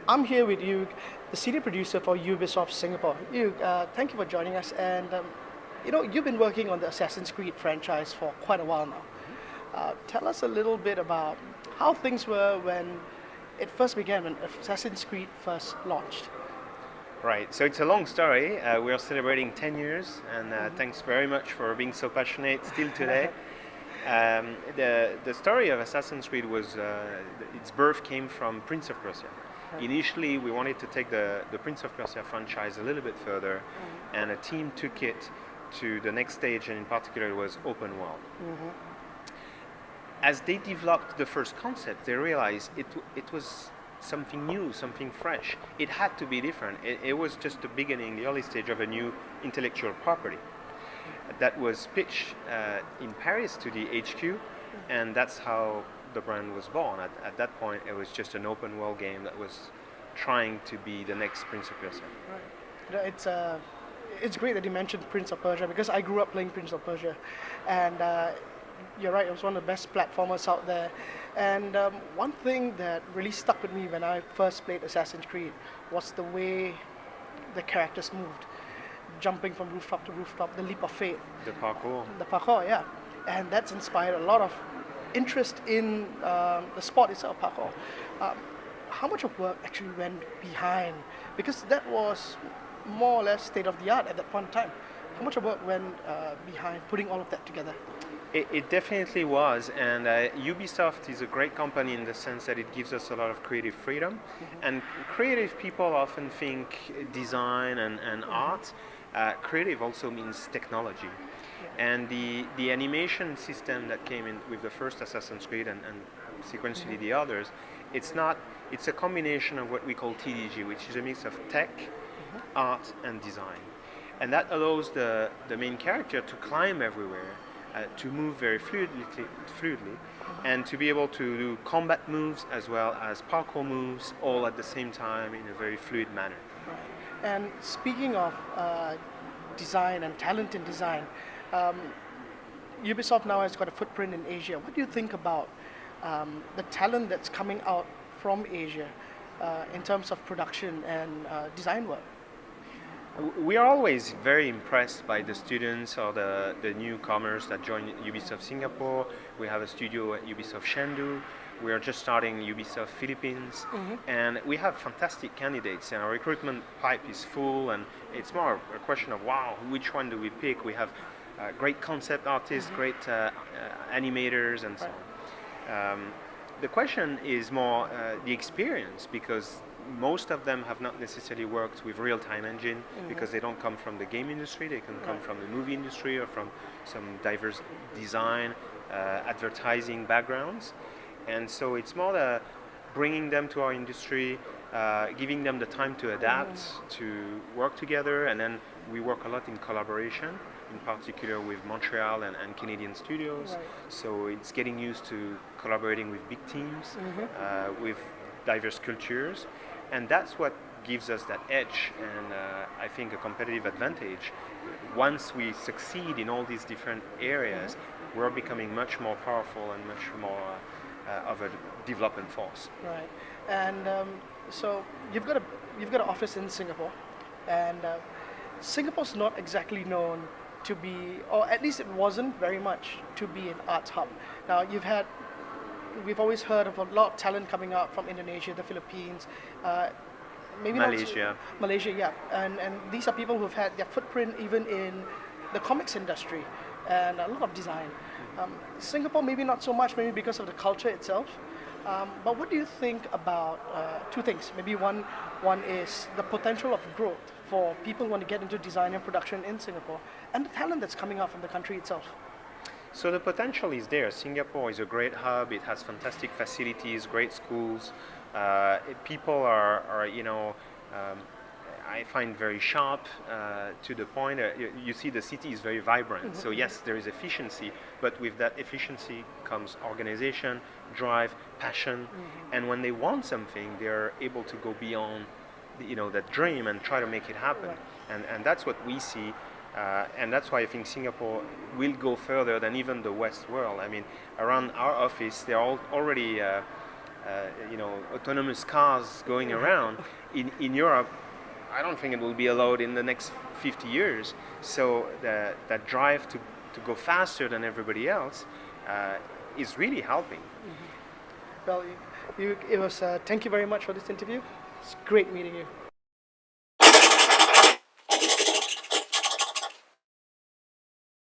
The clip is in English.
I'm here with Hugues, the senior producer for Ubisoft Singapore. Hugues, thank you for joining us. And you've been working on the Assassin's Creed franchise for quite a while now. Tell us a little bit about how things were when it first began, when Assassin's Creed first launched. Right, so it's a long story. We are celebrating 10 years, and thanks very much for being so passionate still today. The story of Assassin's Creed was, its birth came from Prince of Persia. Initially, we wanted to take the Prince of Persia franchise a little bit further, and a team took it to the next stage, and in particular, it was open world. As they developed the first concept, they realized it was something new, something fresh. It had to be different. It was just the beginning, the early stage of a new intellectual property that was pitched in Paris to the HQ, and that's how the brand was born. At that point, it was just an open world game that was trying to be the next Prince of Persia. Right. It's great that you mentioned Prince of Persia because I grew up playing Prince of Persia, and you're right, it was one of the best platformers out there. And one thing that really stuck with me when I first played Assassin's Creed was the way the characters moved, jumping from rooftop to rooftop, the leap of faith. The parkour. The parkour, yeah. And that's inspired a lot of interest in the sport itself, parkour. How much of work actually went behind? Because that was more or less state of the art at that point in time. How much of work went behind putting all of that together? It definitely was, and Ubisoft is a great company in the sense that it gives us a lot of creative freedom. And creative people often think design and art. Creative also means technology. And the animation system that came in with the first Assassin's Creed and sequentially the others, it's a combination of what we call TDG, which is a mix of tech, art, and design. And that allows the main character to climb everywhere, to move very fluidly, and to be able to do combat moves as well as parkour moves all at the same time in a very fluid manner. Right. And speaking of design and talent in design, Ubisoft now has got a footprint in Asia. What do you think about the talent that's coming out from Asia in terms of production and design work? We are always very impressed by the students or the newcomers that join Ubisoft Singapore. We have a studio at Ubisoft Chengdu. We are just starting Ubisoft Philippines. And we have fantastic candidates, and our recruitment pipe is full, and it's more a question of, wow, which one do we pick? We have great concept artists, great animators, and so on. The question is more the experience, because most of them have not necessarily worked with real-time engine because they don't come from the game industry. They can come from the movie industry or from some diverse design, advertising backgrounds. And so it's more bringing them to our industry, giving them the time to adapt, to work together, and then we work a lot in collaboration, in particular with Montreal and Canadian studios. Right. So it's getting used to collaborating with big teams, with diverse cultures. And that's what gives us that edge and I think a competitive advantage. Once we succeed in all these different areas, we're becoming much more powerful and much more of a development force. Right. And so you've got an office in Singapore, and Singapore's not exactly known to be, or at least it wasn't very much, to be an arts hub. Now we've always heard of a lot of talent coming out from Indonesia, the Philippines, maybe Malaysia. Malaysia, yeah. And these are people who've had their footprint even in the comics industry and a lot of design. Singapore, maybe not so much, maybe because of the culture itself. But what do you think about two things? Maybe one is the potential of growth for people who want to get into design and production in Singapore, and the talent that's coming out from the country itself. So the potential is there. Singapore is a great hub. It has fantastic facilities, great schools. People are I find very sharp, to the point. You see the city is very vibrant. So yes, there is efficiency, but with that efficiency comes organization, drive, passion. And when they want something, they're able to go beyond that dream and try to make it happen. Right. And that's what we see. And that's why I think Singapore will go further than even the West world. I mean, around our office, there are already autonomous cars going around. In Europe, I don't think it will be allowed in the next 50 years. So that drive to go faster than everybody else is really helping. Well, it was. Thank you very much for this interview. It's great meeting you.